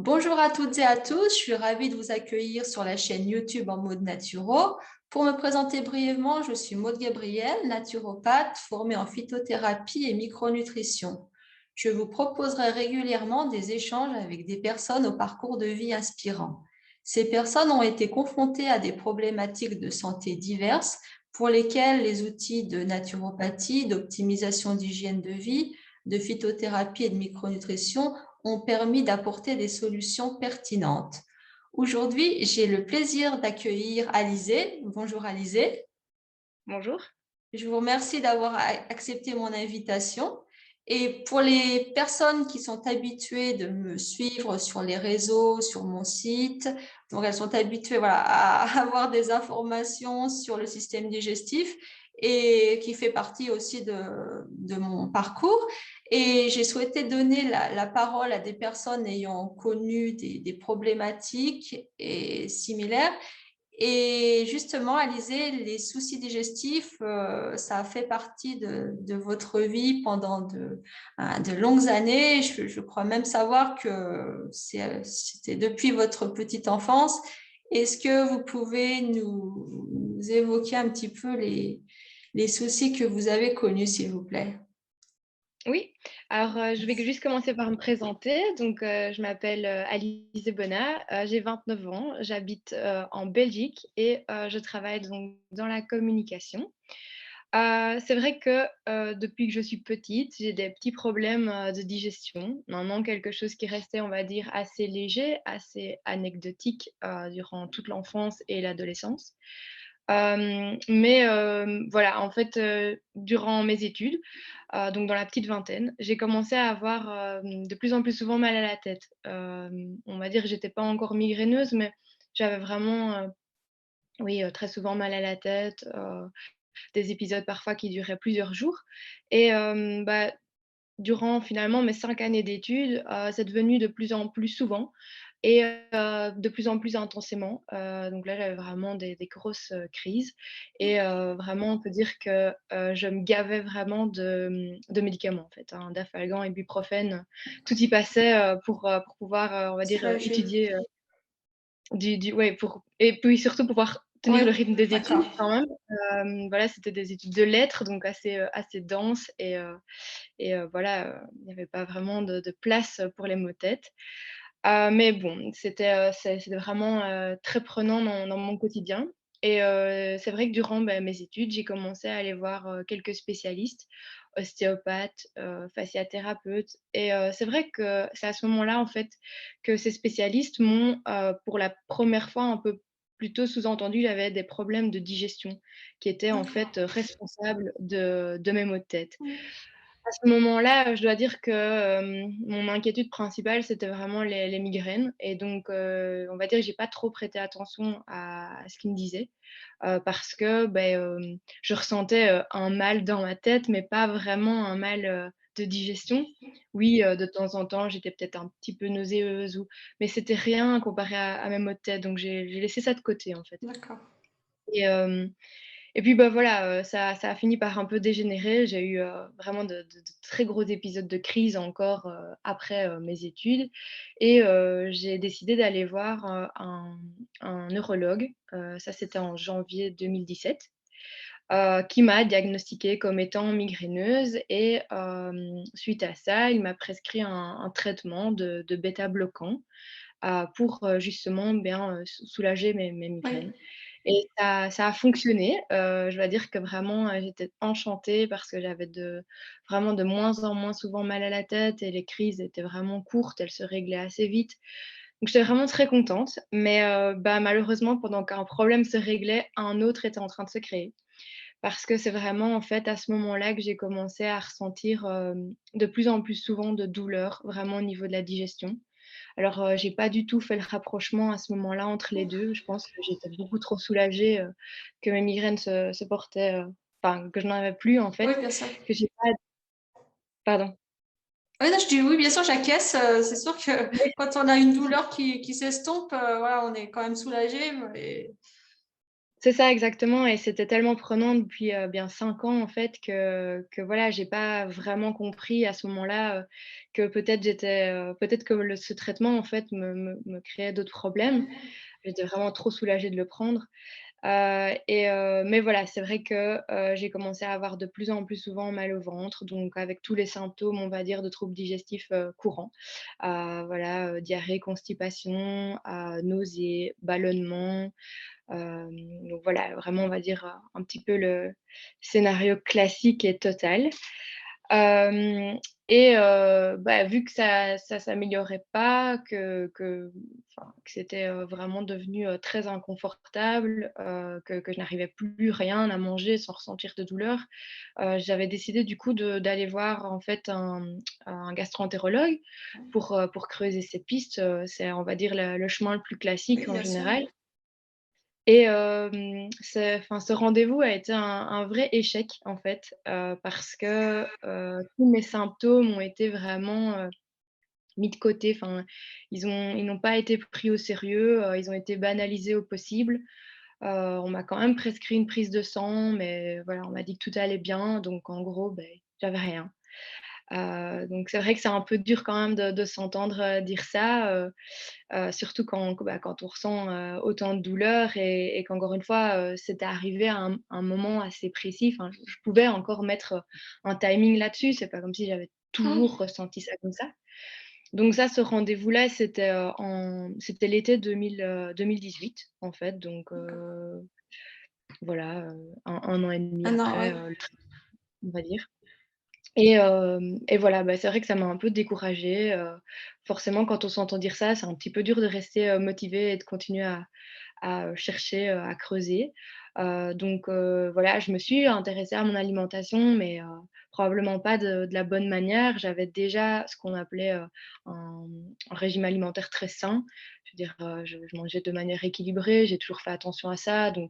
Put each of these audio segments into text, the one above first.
Bonjour à toutes et à tous, je suis ravie de vous accueillir sur la chaîne YouTube en mode naturo. Pour me présenter brièvement, je suis Maud Gabrielle, naturopathe formée en phytothérapie et micronutrition. Je vous proposerai régulièrement des échanges avec des personnes au parcours de vie inspirant. Ces personnes ont été confrontées à des problématiques de santé diverses pour lesquelles les outils de naturopathie, d'optimisation d'hygiène de vie, de phytothérapie et de micronutrition ont permis d'apporter des solutions pertinentes. Aujourd'hui, j'ai le plaisir d'accueillir Alizé. Bonjour Alizé. Bonjour. Je vous remercie d'avoir accepté mon invitation. Et pour les personnes qui sont habituées de me suivre sur les réseaux, sur mon site, donc elles sont habituées voilà, à avoir des informations sur le système digestif et qui fait partie aussi de mon parcours. Et j'ai souhaité donner la parole à des personnes ayant connu des problématiques similaires et justement, Alizé, les soucis digestifs, ça a fait partie de votre vie pendant de longues années. Je crois même savoir que c'était depuis votre petite enfance. Est-ce que vous pouvez nous évoquer un petit peu les soucis que vous avez connus, s'il vous plaît? Oui, alors je vais juste commencer par me présenter. Donc, je m'appelle Alizé Bonnat, j'ai 29 ans, j'habite en Belgique et je travaille donc dans la communication. C'est vrai que depuis que je suis petite, j'ai des petits problèmes de digestion. Maintenant, quelque chose qui restait, on va dire, assez léger, assez anecdotique durant toute l'enfance et l'adolescence. Mais voilà, en fait, durant mes études, donc dans la petite vingtaine, j'ai commencé à avoir de plus en plus souvent mal à la tête. On va dire que j'étais pas encore migraineuse, mais j'avais vraiment, oui, très souvent mal à la tête, des épisodes parfois qui duraient plusieurs jours et bah, durant finalement mes 5 années d'études, c'est devenu de plus en plus souvent et de plus en plus intensément. Donc là, j'avais vraiment des grosses, crises et vraiment on peut dire que, je me gavais vraiment de médicaments en fait, hein, d'Afalgan, Ibuprofène, tout y passait, pour pouvoir, on va dire, Soulagé. étudier, du ouais, pour et puis surtout pouvoir Oui, tenir le rythme des études d'accord. quand même. Voilà, c'était des études de lettres donc assez, assez denses et voilà, il n'y avait pas vraiment de place pour les mots de tête. Mais bon, c'était vraiment, très prenant dans mon quotidien et c'est vrai que durant, bah, mes études, j'ai commencé à aller voir, quelques spécialistes, ostéopathes, fasciathérapeutes et c'est vrai que c'est à ce moment-là, en fait, que ces spécialistes m'ont, pour la première fois un peu plutôt sous-entendu, j'avais des problèmes de digestion qui étaient, en fait, D'accord. responsables de mes maux de tête. Mm. À ce moment-là, je dois dire que, mon inquiétude principale, c'était vraiment les migraines et donc on va dire que j'ai pas trop prêté attention à ce qu'ils me disaient, parce que, beh, je ressentais, un mal dans ma tête, mais pas vraiment un mal, de digestion. Oui, de temps en temps, j'étais peut-être un petit peu nauséeuse ou mais c'était rien comparé à mes maux de tête, donc j'ai laissé ça de côté, en fait D'accord. et et puis, bah, voilà, ça a fini par un peu dégénérer. J'ai eu, vraiment de très gros épisodes de crise encore, après, mes études et j'ai décidé d'aller voir, un neurologue, ça c'était en janvier 2017, qui m'a diagnostiquée comme étant migraineuse et suite à ça, il m'a prescrit un traitement de bêta-bloquant, pour, justement bien, soulager mes Oui. migraines. Et ça a fonctionné, je dois dire que vraiment, j'étais enchantée parce que j'avais vraiment de moins en moins souvent mal à la tête et les crises étaient vraiment courtes, elles se réglaient assez vite. Donc j'étais vraiment très contente, mais bah, malheureusement pendant qu'un problème se réglait, un autre était en train de se créer. Parce que c'est vraiment en fait à ce moment-là que j'ai commencé à ressentir, de plus en plus souvent de douleurs, vraiment au niveau de la digestion. Alors, j'ai pas du tout fait le rapprochement à ce moment-là entre les 2. Je pense que j'étais beaucoup trop soulagée, que mes migraines se portaient, enfin que je n'en avais plus en Oui, fait, bien sûr. que j'ai pas pardon. Oui, non, je dis oui, bien sûr, j'acquiesce. C'est sûr que Oui, quand on a une douleur qui s'estompe, voilà, on est quand même soulagé. C'est ça exactement et c'était tellement prenant depuis, bien 5 ans en fait que voilà, j'ai pas vraiment compris à ce moment-là, que peut-être que ce traitement en fait me créait d'autres problèmes. J'étais vraiment trop soulagée de le prendre. Mais voilà, c'est vrai que, j'ai commencé à avoir de plus en plus souvent mal au ventre, donc avec tous les symptômes, on va dire, de troubles digestifs, courants. Voilà, diarrhée, constipation, nausées, ballonnements, donc voilà, vraiment, on va dire, un petit peu le scénario classique et total. Hem Bah, vu que ça s'améliorait pas, que c'était, vraiment devenu, très inconfortable, que je n'arrivais plus rien à manger sans ressentir de douleur, j'avais décidé du coup d'aller voir en fait un gastro-entérologue pour creuser cette piste, c'est on va dire le chemin le plus Oui, classique en bien sûr. général. Et ce rendez-vous a été un vrai échec, en fait, parce que, tous mes symptômes ont été vraiment, mis de côté. Enfin, ils n'ont pas été pris au sérieux, ils ont été banalisés au possible. On m'a quand même prescrit une prise de sang, mais voilà, on m'a dit que tout allait bien, donc en gros, beh, j'avais rien. Donc c'est vrai que c'est un peu dur quand même de s'entendre, dire ça, surtout quand on ressent, autant de douleur et qu'encore une fois, c'était arrivé à un moment assez précis. Enfin, je pouvais encore mettre, un timing là-dessus. C'est pas comme si j'avais Mmh. toujours ressenti ça comme ça. Donc ça, ce rendez-vous-là, c'était l'été 2018 en fait, donc D'accord. voilà, 1 an et demi Un an, après, oui. le traitement, on va dire. Et voilà, bah, c'est vrai que ça m'a un peu découragée, forcément quand on s'entend dire ça, c'est un petit peu dur de rester, motivé et de continuer à chercher, à creuser. Voilà, je me suis intéressée à mon alimentation, mais probablement pas de la bonne manière. J'avais déjà ce qu'on appelait, un régime alimentaire très sain. Je veux dire, je mangeais de manière équilibrée, j'ai toujours fait attention à ça, donc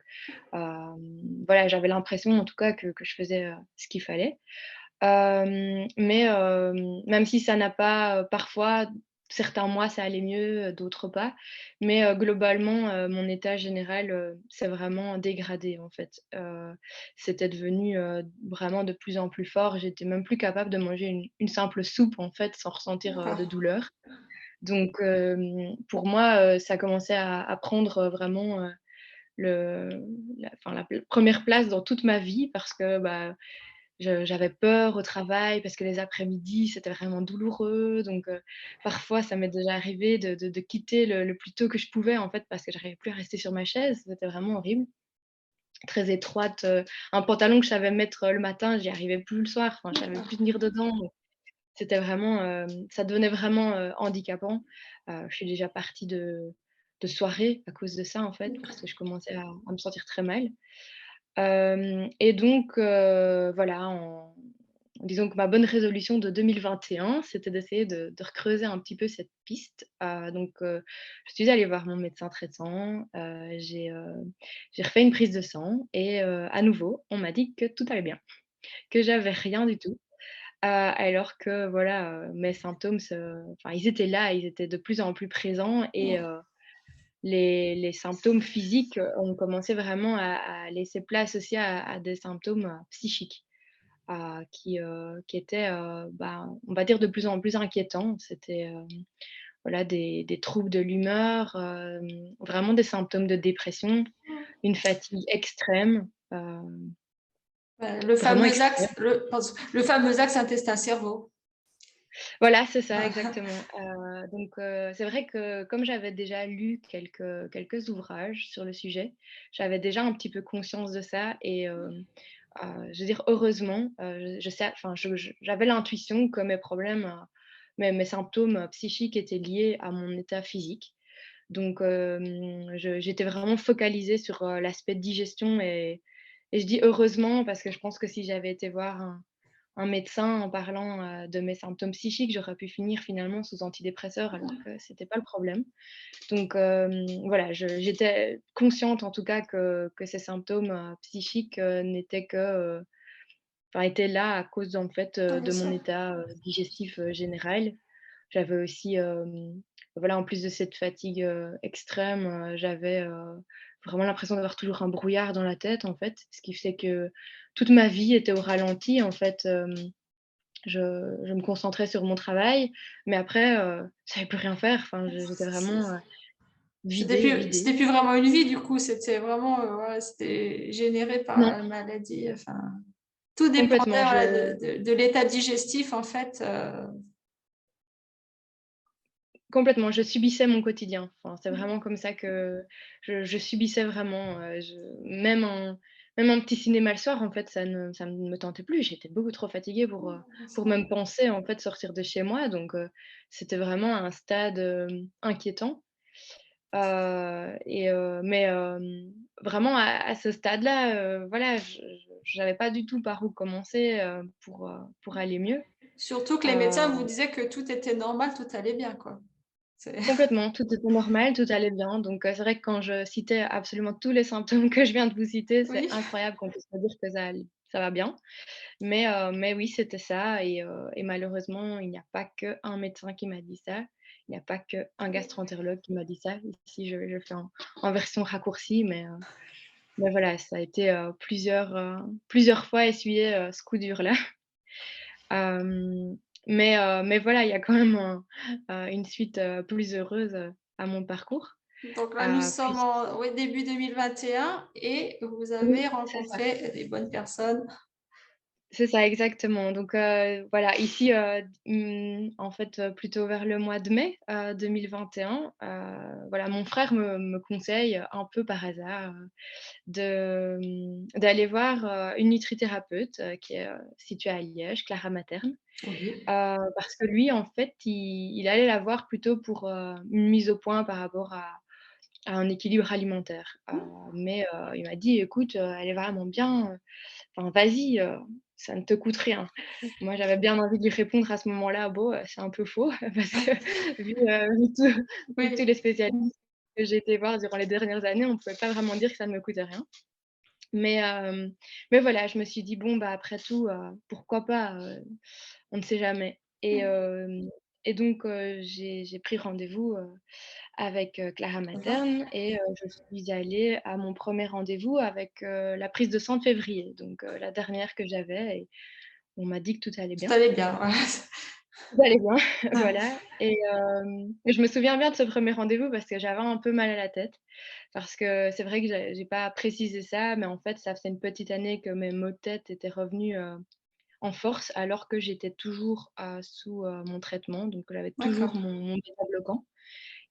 voilà, j'avais l'impression en tout cas que je faisais, ce qu'il fallait. Même si ça n'a pas, parfois, certains mois, ça allait mieux, d'autres pas. Mais globalement, mon état général, s'est vraiment dégradé, en fait. C'était devenu, vraiment de plus en plus fort. J'étais même plus capable de manger une simple soupe, en fait, sans ressentir, de D'accord. douleur. Donc pour moi, ça commençait à prendre, vraiment, le la enfin, la 1 place dans toute ma vie parce que, bah, j'avais peur au travail parce que les après-midi, c'était vraiment douloureux. Donc, parfois, ça m'est déjà arrivé de quitter le plus tôt que je pouvais, en fait, parce que j'arrivais plus à rester sur ma chaise. C'était vraiment horrible. Très étroite, un pantalon que je savais mettre, le matin, j'y arrivais plus le soir. Enfin, je savais plus D'accord. tenir dedans. Donc c'était vraiment, ça devenait vraiment, handicapant. Je suis déjà partie de soirées à cause de ça, en fait, parce que je commençais à me sentir très mal. Et donc voilà, disons que ma bonne résolution de 2021, c'était d'essayer de recreuser un petit peu cette piste. Je suis allée voir mon médecin traitant, j'ai refait une prise de sang et à nouveau, on m'a dit que tout allait bien, que j'avais rien du tout. Alors que voilà, mes symptômes ils étaient là, ils étaient de plus en plus présents et Mmh. les symptômes physiques, ont commencé vraiment à laisser place aussi à des symptômes, psychiques, qui étaient, bah, on va dire de plus en plus inquiétants. C'était, voilà des troubles de l'humeur, vraiment des symptômes de dépression, une fatigue extrême, Le vraiment fameux extrême. axe, le fameux axe intestin-cerveau. Voilà, c'est ça exactement. C'est vrai que comme j'avais déjà lu quelques ouvrages sur le sujet, j'avais déjà un petit peu conscience de ça et je veux dire heureusement, je sais enfin j'avais l'intuition que mes problèmes, mes symptômes, psychiques étaient liés à mon état physique. J'étais vraiment focalisée sur, l'aspect digestion et je dis heureusement parce que je pense que si j'avais été voir un médecin en parlant, de mes symptômes psychiques, j'aurais pu finir finalement sous antidépresseurs alors que c'était pas le problème. Voilà, j'étais consciente en tout cas que ces symptômes, psychiques, n'étaient que, étaient là à cause en fait, Oui, bien de mon sûr. état, digestif, général. J'avais aussi, voilà, en plus de cette fatigue, extrême, j'avais, vraiment l'impression d'avoir toujours un brouillard dans la tête, en fait, ce qui fait que toute ma vie était au ralenti, en fait. Je me concentrais sur mon travail, mais après, je savais plus rien faire. Enfin, j'étais vraiment, vidée. C'était plus vraiment une vie, du coup, c'était vraiment, voilà, c'était généré par Non, la maladie. Enfin, tout dépendait complètement, voilà, de l'état digestif, en fait. complètement, je subissais mon quotidien. Enfin, c'est vraiment comme ça que je subissais vraiment, même un petit cinéma le soir, en fait, ça ne me tentait plus. J'étais beaucoup trop fatiguée pour même penser, en fait, sortir de chez moi, donc c'était vraiment un stade, inquiétant. Mais vraiment à ce stade-là, voilà, j'avais pas du tout par où commencer, pour aller mieux. Surtout que les médecins Heu, vous disaient que tout était normal, tout allait bien, quoi. Complètement, tout était normal, tout allait bien. Donc c'est vrai que quand je citais absolument tous les symptômes que je viens de vous citer, c'est Oui. incroyable qu'on puisse me dire que ça va bien. Mais oui, c'était ça et malheureusement, il n'y a pas qu'un médecin qui m'a dit ça. Il n'y a pas qu'un gastro-entérologue qui m'a dit ça. Ici, je fais en version raccourcie, mais voilà, ça a été, plusieurs fois essuyer, ce coup dur-là. Hem, mais voilà, il y a quand même une suite, plus heureuse, à mon parcours, Donc là, nous sommes puisque oui, début 2021 et vous oui, avez c'est ça. rencontré des bonnes personnes. C'est ça, exactement. Donc, voilà, ici, en fait, plutôt vers le mois de mai, 2021, voilà, mon frère me conseille, un peu par hasard, d'aller voir, une nutrithérapeute, qui est, située à Liège, Clara Materne. Oui. Parce que lui, en fait, il allait la voir plutôt pour, une mise au point par rapport à un équilibre alimentaire. Mais il m'a dit: «Écoute, elle est vraiment bien, enfin vas-y, ça ne te coûte rien». Moi, j'avais bien envie de lui répondre à ce moment-là: «Bon, c'est un peu faux» parce que vu tous les Oui. spécialistes que j'ai été voir durant les dernières années, on ne pouvait pas vraiment dire que ça ne me coûtait rien. Mais mais voilà, je me suis dit: «Bon, bah, après tout, pourquoi pas, on ne sait jamais». Et donc j'ai pris rendez-vous, avec, Clara Materne et je suis allée à mon premier rendez-vous avec, la prise de sang de février, donc la dernière que j'avais et on m'a dit que tout allait Tout bien. allait bien. Voilà. Tout allait bien, voilà et je me souviens bien de ce premier rendez-vous parce que j'avais un peu mal à la tête. Parce que c'est vrai que j'ai pas précisé ça, mais en fait, ça faisait une petite année que mes maux de tête étaient revenus, en force alors que j'étais toujours, sous, mon traitement, donc j'avais toujours D'accord. mon bêta-bloquant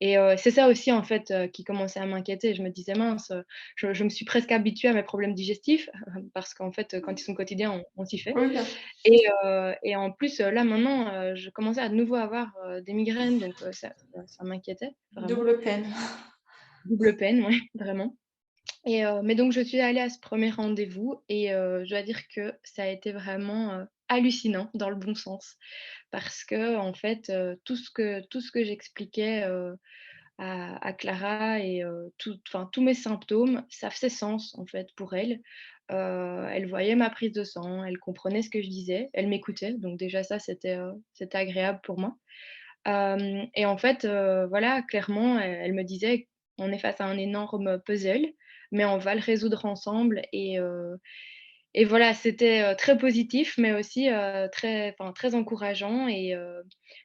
et c'est ça aussi en fait, qui commençait à m'inquiéter. Je me disais: «Mince, je me suis presque habituée à mes problèmes digestifs», parce qu'en fait, quand ils sont quotidiens, on s'y fait Oui, bien. et en plus, là maintenant, je commençais à de nouveau avoir, des migraines donc ça m'inquiétait vraiment. Double peine. Double peine, ouais, vraiment. Mais donc je suis allée à ce premier rendez-vous et je dois dire que ça a été vraiment, hallucinant dans le bon sens. Parce qu'en fait, tout ce que j'expliquais, à Clara et enfin tous mes symptômes, ça faisait sens en fait pour elle. Elle voyait ma prise de sang, elle comprenait ce que je disais, elle m'écoutait, donc déjà ça c'était agréable pour moi. Et en fait, voilà, clairement, elle me disait: «On est face à un énorme puzzle, mais on va le résoudre ensemble» et voilà, c'était, très positif, mais aussi, très encourageant et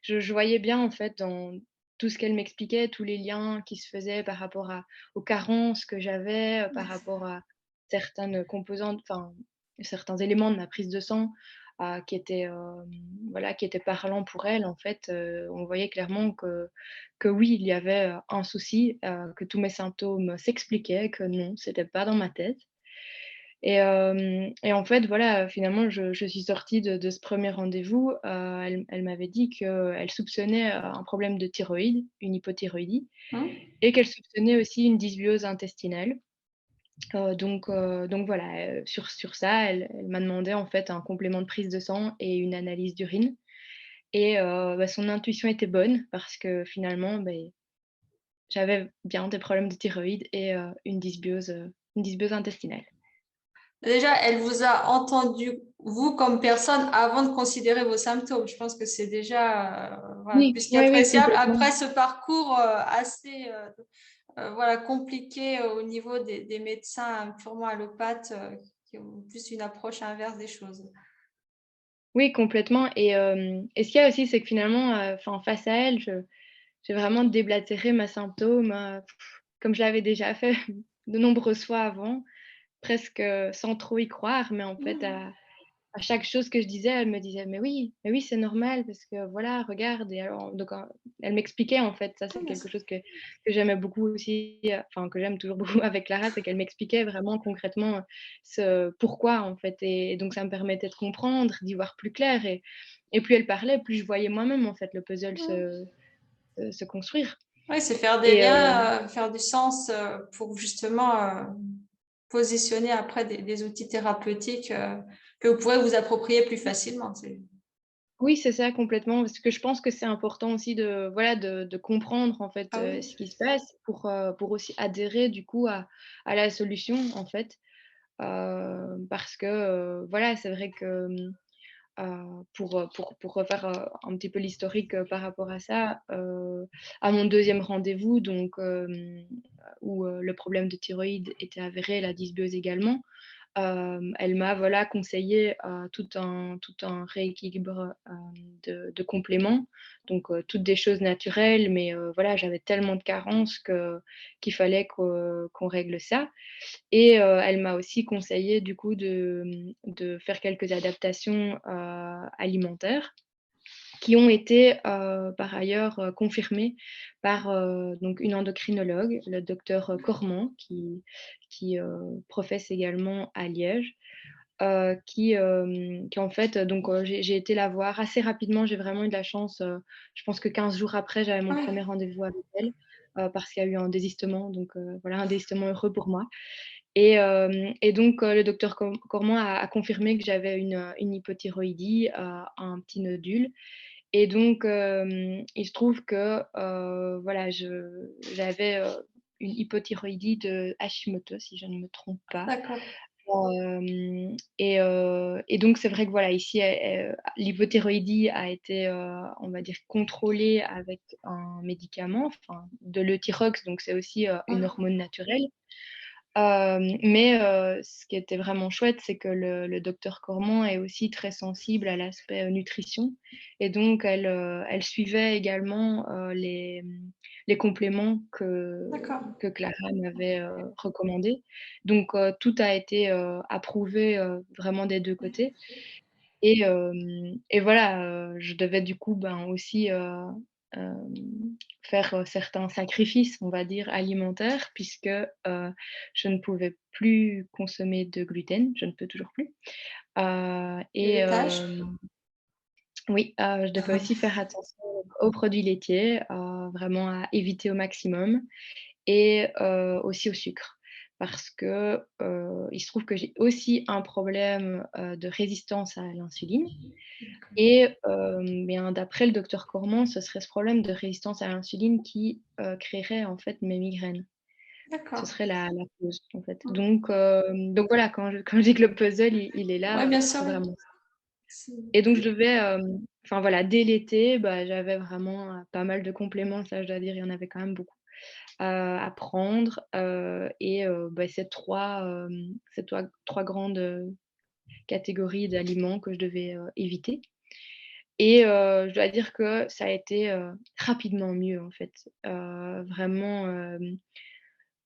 je voyais bien, en fait, dans tout ce qu'elle m'expliquait, tous les liens qui se faisaient par rapport aux carences que j'avais, par rapport à certaines composantes, enfin, certains éléments de ma prise de sang, voilà, qui étaient parlants pour elle, en fait. On voyait clairement que oui, il y avait, un souci, que tous mes symptômes s'expliquaient, que non, c'était pas dans ma tête. Et en fait, voilà, finalement, je suis sortie de ce premier rendez-vous, elle m'avait dit qu'elle soupçonnait, un problème de thyroïde, une hypothyroïdie Mmh. et qu'elle soupçonnait aussi une dysbiose intestinale. Donc voilà, sur ça, elle m'a demandé, en fait, un complément de prise de sang et une analyse d'urine et bah, son intuition était bonne parce que finalement, beh, j'avais bien des problèmes de thyroïde et une dysbiose intestinale. Déjà, elle vous a entendu, vous, comme personne, avant de considérer vos symptômes. Je pense que c'est déjà voilà, Oui, plus oui, oui, qu'appréciable. complètement. Après ce parcours assez voilà, compliqué au niveau des médecins purement allopathes qui ont plus une approche inverse des choses. Oui, complètement et ce qu'il y a aussi, c'est que finalement, enfin, face à elle, j'ai vraiment déblatéré mes symptômes, comme je l'avais déjà fait de nombreuses fois avant, presque, sans trop y croire, mais en fait, Mhm. à chaque chose que je disais, elle me disait: mais oui, c'est normal parce que voilà, regarde» et alors donc elle m'expliquait en fait, ça c'est Oui, bien quelque sûr. chose que j'aimais beaucoup aussi, enfin que j'aime toujours beaucoup avec Clara, c'est qu'elle m'expliquait vraiment concrètement, ce pourquoi en fait et donc ça me permettait de comprendre, d'y voir plus clair et plus elle parlait, plus je voyais moi-même en fait le puzzle Mhm. se construire Oui, c'est faire des et liens, faire du sens pour justement positionner après des outils thérapeutiques que vous pourrez vous approprier plus facilement. oui, c'est ça complètement, parce que je pense que c'est important aussi de voilà, de comprendre en fait, Ah oui. ce qui se passe pour aussi adhérer du coup à la solution en fait. Parce que, voilà, c'est vrai que, pour refaire, un petit peu l'historique, par rapport à ça, à mon deuxième rendez-vous donc, où, le problème de thyroïde était avéré, la dysbiose également. Elle m'a voilà conseillé, tout un rééquilibre, de compléments, donc toutes des choses naturelles, mais voilà, j'avais tellement de carences qu'il fallait qu'on règle ça et elle m'a aussi conseillé du coup de faire quelques adaptations, alimentaires qui ont été, par ailleurs, confirmées par, donc une endocrinologue, le docteur Cormand qui professe également à Liège, qui en fait, donc j'ai été la voir assez rapidement. J'ai vraiment eu de la chance, je pense que 15 jours après, j'avais mon Ouais. premier rendez-vous avec elle, parce qu'il y a eu un désistement, donc voilà, un désistement heureux pour moi et donc le docteur Cormand a confirmé que j'avais une hypothyroïdie, un petit nodule et donc il se trouve que, voilà, j'avais, une hypothyroïdie de Hashimoto, si je ne me trompe pas. D'accord. Et donc c'est vrai que voilà, ici, l'hypothyroïdie a été, on va dire contrôlée avec un médicament, enfin de l'Euthyrox, donc c'est aussi, une Ouais. hormone naturelle. Mais ce qui était vraiment chouette, c'est que le docteur Cormand est aussi très sensible à l'aspect, nutrition et donc elle suivait également, les compléments D'accord. que Clara m'avait, recommandés. Donc tout a été, approuvé, vraiment des 2 côtés et voilà, je devais du coup, ben, aussi, hem, faire, certains sacrifices, on va dire, alimentaires puisque, je ne pouvais plus consommer de gluten, je ne peux toujours plus. Les Et laitages. oui, je devais aussi faire attention aux produits laitiers, vraiment à éviter au maximum et aussi au sucre. Parce que, il se trouve que j'ai aussi un problème, de résistance à l'insuline et bien, d'après le docteur Cormand, ce serait ce problème de résistance à l'insuline qui, créerait en fait mes migraines. Ce D'accord. serait la cause en fait. Mm. Donc voilà, quand je dis que le puzzle il est Oui, là, bien sûr, c'est oui. vraiment ça. C'est- Et donc je devais, enfin voilà, dès l'été, bah, j'avais vraiment, pas mal de compléments, ça je dois dire, il y en avait quand même beaucoup, à prendre, et bah, ces trois grandes, catégories d'aliments que je devais, éviter. Et je dois dire que ça a été, rapidement mieux en fait. Vraiment,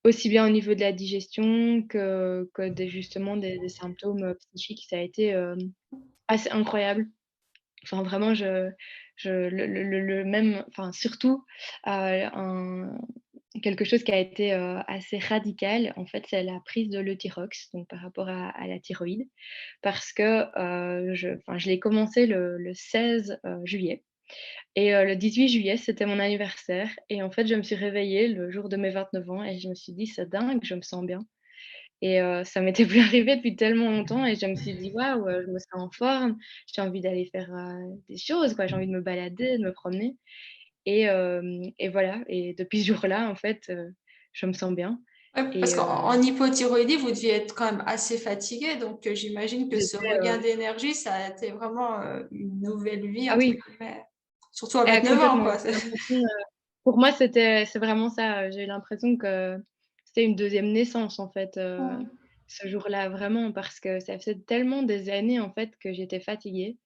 aussi bien au niveau de la digestion que des justement des symptômes, psychiques, ça a été, assez incroyable. Enfin vraiment je le même enfin surtout, un quelque chose qui a été, assez radical en fait, c'est la prise de l'Euthyrox, donc par rapport à la thyroïde. Parce que, je l'ai commencé le 16, juillet et le 18 juillet, c'était mon anniversaire et en fait, je me suis réveillée le jour de mes 29 ans et je me suis dit: «C'est dingue, je me sens bien» et ça m'était plus arrivé depuis tellement longtemps et je me suis dit: «Waouh, je me sens en forme, j'ai envie d'aller faire, des choses quoi, j'ai envie de me balader, de me promener» et voilà et depuis ce jour-là, en fait, je me sens bien Ouais, parce et qu'en hypothyroïdie, vous deviez être quand même assez fatigué, donc j'imagine que ce j'étais, regain d'énergie, ça a été vraiment une nouvelle vie, ah entre oui, guillemets. Surtout à 29 ans, complètement, quoi. j'ai l'impression, Pour moi, c'est vraiment ça, j'ai eu l'impression que c'était une deuxième naissance, en fait, Mmh. ce jour-là, vraiment, parce que ça faisait tellement des années, en fait, que j'étais fatiguée,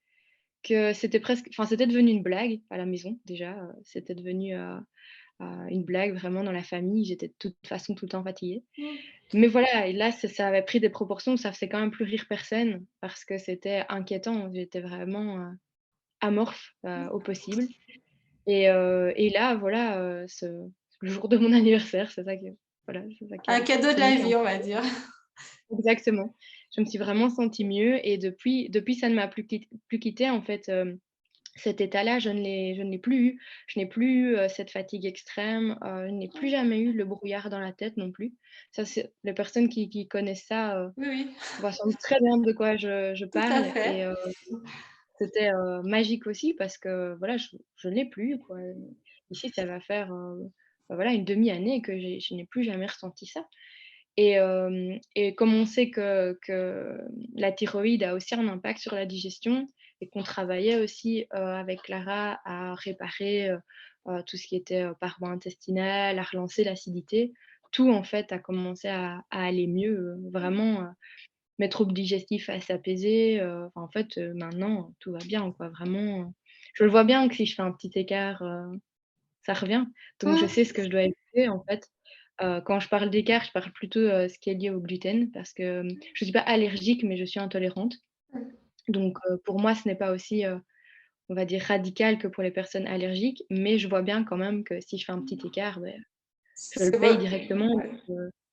que c'était devenu une blague à la maison, déjà, c'était devenu, une blague vraiment dans la famille. J'étais de toute façon tout le temps fatiguée. Mmh. Mais voilà, et là, ça avait pris des proportions, ça faisait quand même plus rire personne parce que c'était inquiétant. J'étais vraiment, amorphe, au possible. Et là, voilà, le jour de mon anniversaire, c'est ça que voilà, c'est ça Un cadeau de qui m'a la fait un vie, on va dire. exactement. Je me suis vraiment sentie mieux et depuis ça ne m'a plus quittée en fait, cet état-là, je ne l'ai plus eu. Je n'ai plus eu, cette fatigue extrême, je n'ai plus jamais eu le brouillard dans la tête non plus. Ça, c'est les personnes qui connaissent ça, Oui, oui, voient sans doute très bien de quoi je tout à parle et fait. c'était, magique aussi parce que voilà, je ne l'ai plus quoi. Ici, ça va faire, bah, voilà une demi-année que je n'ai plus jamais ressenti ça et comme on sait que la thyroïde a aussi un impact sur la digestion et qu'on travaillait aussi, avec Clara à réparer, tout ce qui était, paroi intestinale, à relancer l'acidité, tout en fait a commencé à aller mieux, vraiment, mes troubles digestifs à s'apaiser, enfin, en fait, maintenant tout va bien quoi, vraiment, je le vois bien que si je fais un petit écart, ça revient. Donc je sais Mmh. ce que je dois éviter en fait. Quand je parle d'écart, je parle plutôt, ce qui est lié au gluten parce que, je suis pas allergique, mais je suis intolérante. Donc pour moi, ce n'est pas aussi, on va dire radical que pour les personnes allergiques, mais je vois bien quand même que si je fais un petit écart, beh, je le C'est paye votre directement. ouais.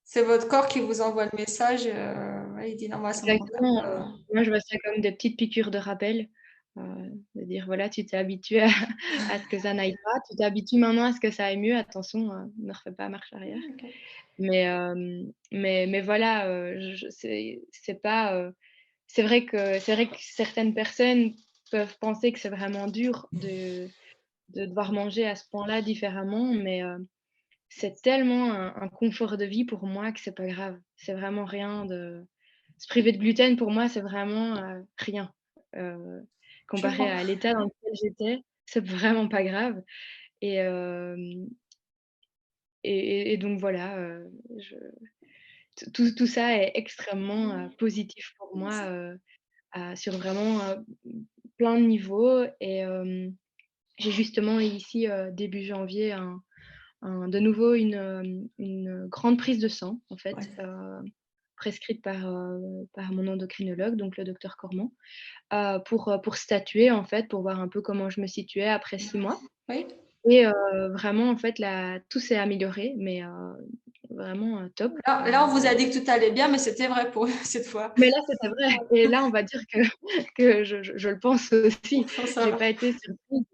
C'est votre corps qui vous envoie le message, ouais, il dit: «Non, moi, ça me convient Exactement, pas». moi je vois ça comme des petites piqûres de rappel, de dire voilà, tu t'es habitué à à ce que ça n'aille pas, tu t'habitues maintenant à ce que ça aille mieux, attention, ne refais pas marche arrière. OK. Mais voilà, je c'est pas, c'est vrai que certaines personnes peuvent penser que c'est vraiment dur de devoir manger à ce point-là différemment, mais c'est tellement un confort de vie pour moi que c'est pas grave. C'est vraiment rien de se priver de gluten pour moi, c'est vraiment, rien, heu, Je comparé comprends. à l'état dans lequel j'étais, c'est vraiment pas grave et hem et donc voilà, je tout ça est extrêmement, positif pour moi, sur vraiment, plein de niveaux et j'ai justement eu ici, début janvier de nouveau une grande prise de sang en fait, Ouais. prescrite par mon endocrinologue, donc le docteur Cormand, pour statuer en fait, pour voir un peu comment je me situais après 6 mois Oui. et vraiment en fait là, tout s'est amélioré mais vraiment, top, Là, on vous a dit que tout allait bien, mais c'était vrai pour cette fois. mais là, c'était vrai et là, on va dire que que je le pense aussi. Ça J'ai va. pas été surprise,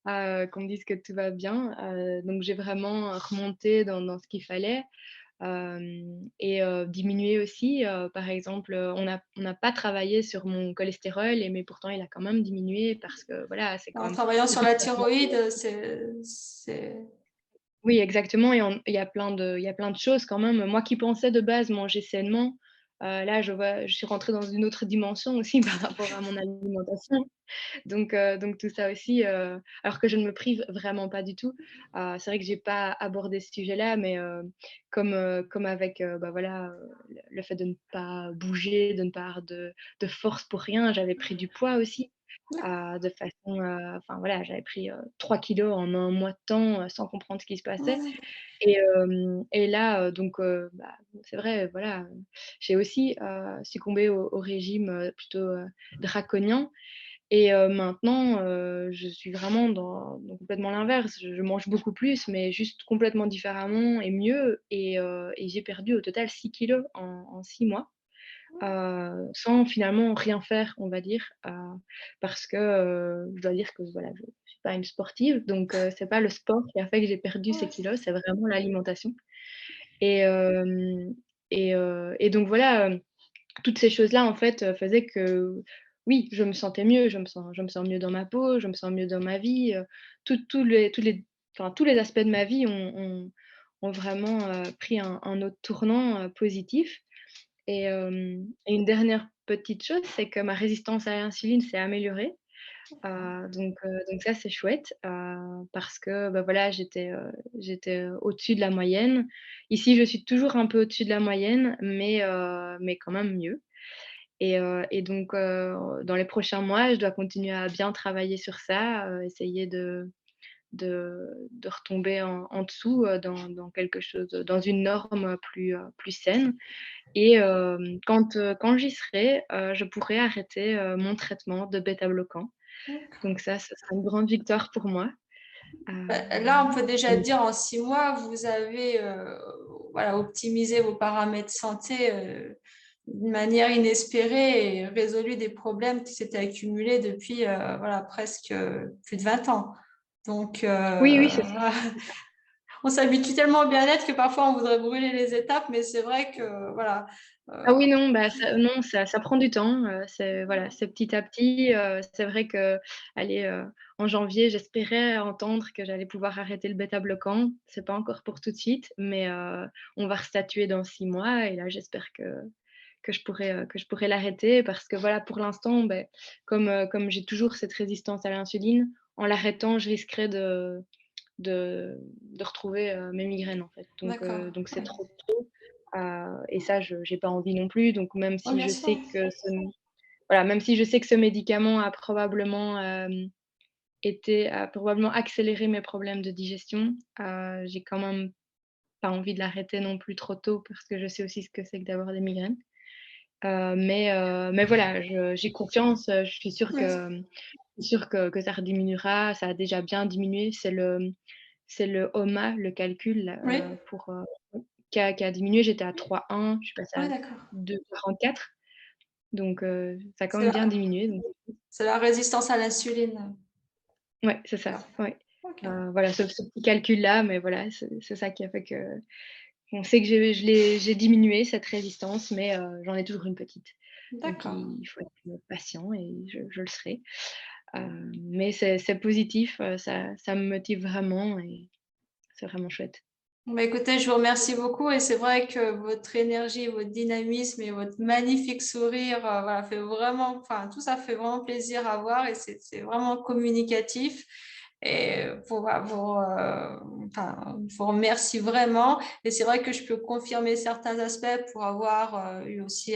qu'on me dise que tout va bien, donc j'ai vraiment remonté dans ce qu'il fallait, et diminué aussi, par exemple, on n'a pas travaillé sur mon cholestérol mais pourtant il a quand même diminué parce que voilà, c'est quand En même travaillant sur depuis la que ça a commencé. thyroïde, c'est Oui, exactement et il y a plein de choses quand même. Moi qui pensais de base manger sainement, là je suis rentrée dans une autre dimension aussi par rapport à mon alimentation. Donc tout ça aussi, alors que je ne me prive vraiment pas du tout. C'est vrai que j'ai pas abordé ce sujet-là, mais comme avec, bah, voilà, le fait de ne pas bouger, de ne pas avoir de force pour rien, j'avais pris du poids aussi, de façon, enfin voilà, j'avais pris, 3 kilogrammes en un mois de temps, sans comprendre ce qui se passait et là, donc bah, c'est vrai, voilà, j'ai aussi, succombé au régime, plutôt, draconien et maintenant, je suis vraiment dans complètement l'inverse. Je mange beaucoup plus, mais juste complètement différemment et mieux et j'ai perdu au total 6 kilogrammes en 6 mois, sans finalement rien faire, on va dire, parce que, je dois dire que voilà, je suis pas une sportive, donc c'est pas le sport qui a fait que j'ai perdu ces kilos, c'est vraiment l'alimentation et hem et donc voilà, toutes ces choses-là, en fait, faisaient que, oui, je me sentais mieux, je me sens mieux dans ma peau, je me sens mieux dans ma vie, tous les aspects de ma vie ont vraiment, pris un autre tournant, positif et une dernière petite chose, c'est que ma résistance à l'insuline s'est améliorée, Donc ça, c'est chouette, parce que, bah, voilà, j'étais au-dessus de la moyenne. Ici, je suis toujours un peu au-dessus de la moyenne, mais quand même mieux. Et donc, dans les prochains mois, je dois continuer à bien travailler sur ça, essayer de retomber en dessous, dans quelque chose, dans une norme plus saine. Et quand j'y serai, je pourrai arrêter, mon traitement de bêta-bloquant. Donc ça, ce sera une grande victoire pour moi. Là, on peut déjà Donc dire en 6 mois, vous avez voilà, optimisé vos paramètres santé d'une manière inespérée et résolu des problèmes qui s'étaient accumulés depuis voilà, presque plus de 20 ans. Donc, oui, oui, c'est ça. on s'habitue tellement au bien-être que parfois on voudrait brûler les étapes, mais c'est vrai que voilà. Ah euh, oui, non, bah, ça non, ça prend du temps, c'est voilà, c'est petit à petit, c'est vrai que, allez, en janvier, j'espérais entendre que j'allais pouvoir arrêter le bêta-bloquant. C'est pas encore pour tout de suite, mais on va restatuer dans 6 mois et là, j'espère que je pourrai l'arrêter parce que voilà, pour l'instant, beh, comme j'ai toujours cette résistance à l'insuline, en l'arrêtant, je risquerais de retrouver, mes migraines, en fait. d'accord. Donc c'est Ouais. trop tôt, et ça, je j'ai pas envie non plus. Donc même Ouais, si bien je sûr. sais que voilà, même si je sais que ce médicament a probablement accéléré mes problèmes de digestion, j'ai quand même pas envie de l'arrêter non plus trop tôt parce que je sais aussi ce que c'est que d'avoir des migraines. Mais voilà, j'ai confiance, je suis sûre Ouais. que ça rediminuera. Ça a déjà bien diminué. C'est le HOMA, le calcul là, Oui, qui a diminué. J'étais à 3,1, je suis passée ouais, à d'accord. 2,44, donc ça a quand C'est même bien la, diminué, donc c'est la résistance à l'insuline. ouais, c'est ça, D'accord. ouais. Ok. Voilà, ce petit calcul-là, mais voilà, c'est ça qui a fait qu'on sait que j'ai diminué cette résistance, mais j'en ai toujours une petite. Donc D'accord. il faut être patient et je le serai. Mais c'est positif, ça me motive vraiment et c'est vraiment chouette. Bah, écoutez, je vous remercie beaucoup et c'est vrai que votre énergie, votre dynamisme et votre magnifique sourire, voilà, fait vraiment, enfin, tout ça fait vraiment plaisir à voir et c'est vraiment communicatif. Et voilà, enfin, je vous remercie vraiment. Et c'est vrai que je peux confirmer certains aspects pour avoir eu aussi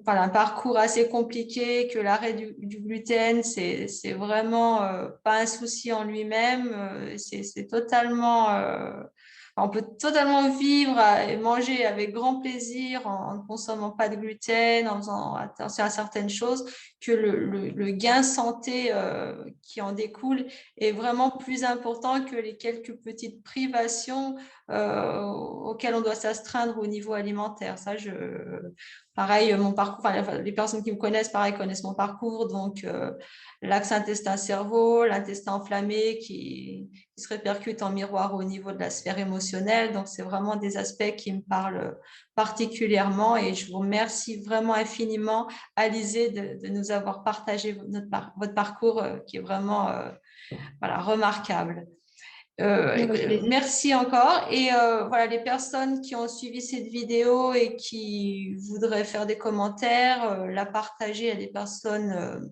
voilà, un parcours assez compliqué, que l'arrêt du gluten, c'est vraiment pas un souci en lui-même. C'est totalement on peut totalement vivre et manger avec grand plaisir en ne consommant pas de gluten, en faisant attention à certaines choses, que le gain santé qui en découle est vraiment plus important que les quelques petites privations auxquelles on doit s'astreindre au niveau alimentaire. Pareil, mon parcours, enfin, les personnes qui me connaissent, pareil, connaissent mon parcours, donc l'axe intestin-cerveau, l'intestin enflammé qui se répercute en miroir au niveau de la sphère émotionnelle. Donc, c'est vraiment des aspects qui me parlent particulièrement et je vous remercie vraiment infiniment, Alizé, de nous avoir partagé votre parcours qui est vraiment voilà, remarquable. Avec plaisir. Merci encore. Et voilà, les personnes qui ont suivi cette vidéo et qui voudraient faire des commentaires, la partager à des personnes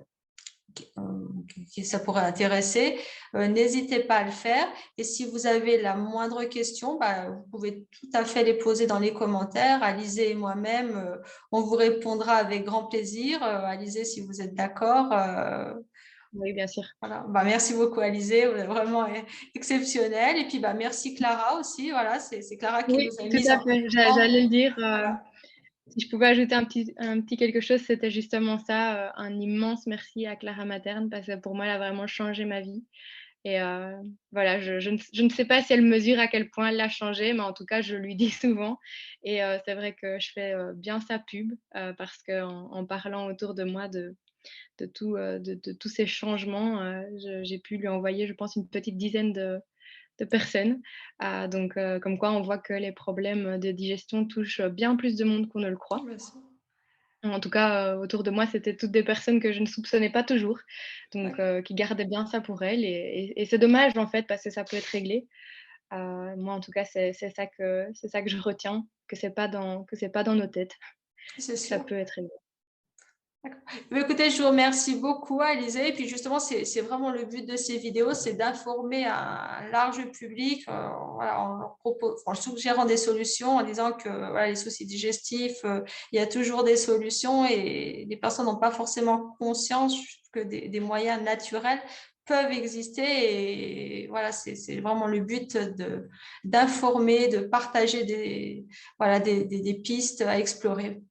qui ça pourrait intéresser, n'hésitez pas à le faire. Et si vous avez la moindre question, bah, vous pouvez tout à fait les poser dans les commentaires. Alizé et moi-même, on vous répondra avec grand plaisir. Alizé, si vous êtes d'accord. Oui, bien sûr. Voilà. Bah, merci beaucoup, Alizé. Vous êtes vraiment exceptionnel. Et puis, bah, merci Clara aussi. Voilà, c'est Clara qui Oui, nous a tout mis à fait. J'allais le dire, voilà. si je pouvais ajouter un petit quelque chose, c'était justement ça, un immense merci à Clara Materne parce que pour moi, elle a vraiment changé ma vie et voilà, je ne sais pas si elle mesure à quel point elle l'a changé, mais en tout cas, je lui dis souvent et c'est vrai que je fais, bien sa pub, parce qu'en parlant autour de moi de tous ces changements, j'ai pu lui envoyer, je pense, une petite dizaine de personnes. Donc comme quoi on voit que les problèmes de digestion touchent bien plus de monde qu'on ne le croit. Merci. En tout cas, autour de moi, c'était toutes des personnes que je ne soupçonnais pas toujours, donc Ouais. qui gardaient bien ça pour elles et c'est dommage, en fait, parce que ça peut être réglé. Moi, en tout cas, c'est ça que je retiens, que c'est pas dans nos têtes, C'est que ça sûr. peut être réglé. D'accord. Écoutez, je vous remercie beaucoup, Alizée. Et puis justement, c'est vraiment le but de ces vidéos, c'est d'informer un large public voilà, en suggérant des solutions, en disant que voilà, les soucis digestifs, il y a toujours des solutions et les personnes n'ont pas forcément conscience que des moyens naturels peuvent exister. Et voilà, c'est vraiment le but d'informer, de partager voilà, des pistes à explorer.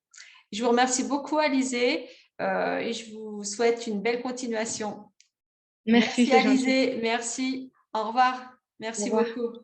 Je vous remercie beaucoup, Alizée, et je vous souhaite une belle continuation. Merci, Merci, c'est gentil. Alizée. Merci. Au revoir. Au Merci revoir. beaucoup.